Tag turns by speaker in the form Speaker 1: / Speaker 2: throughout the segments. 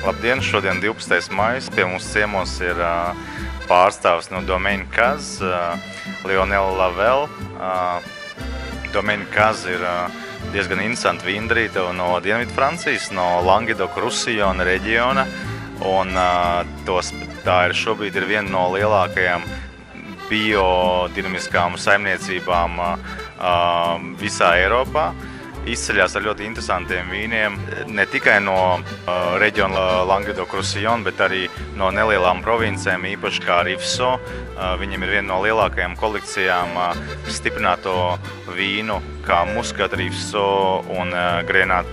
Speaker 1: Labdien, šodien 12. maijs. Pie mums ciemos ir pārstāvs no Domaine Caz, Lionel Lavelle. Domaine Caz ir diezgan interesanta vīndarīte no Dienvidu Francijas, no Languedoc-Roussillon reģiona. Un tā ir šobrīd viena no lielākajām biodinamiskām saimniecībām visā Eiropā. Izceļās ar ļoti interesantiem vīniem, ne tikai no reģiona Languedoc-Roussillon, bet arī no nelielām provincēm, īpaši kā Rifso. Viņam ir viena no lielākajām kolekcijām stiprināto vīnu, kā Muscat, Rifso un Grenat.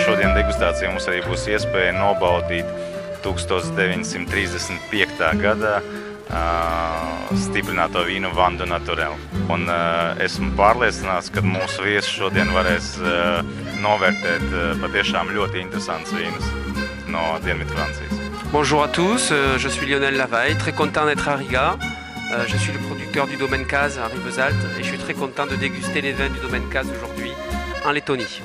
Speaker 1: Šodien degustācijā mums arī būs iespēja nobaudīt 1935. gada stiprināto vīnu Vin du Naturel. Un esmu pārliecināts, ka mūsu viesi šodien varēs novērtēt patiešām ļoti interesants vīnus no Dienvidu Francijas.
Speaker 2: Bonjour à tous, je suis Lionel Lavelle, très content d'être à Riga. Je suis le producteur du Domaine Caz à Rivesaltes et je suis très content de déguster les vins du Domaine Caz aujourd'hui en Lettonie.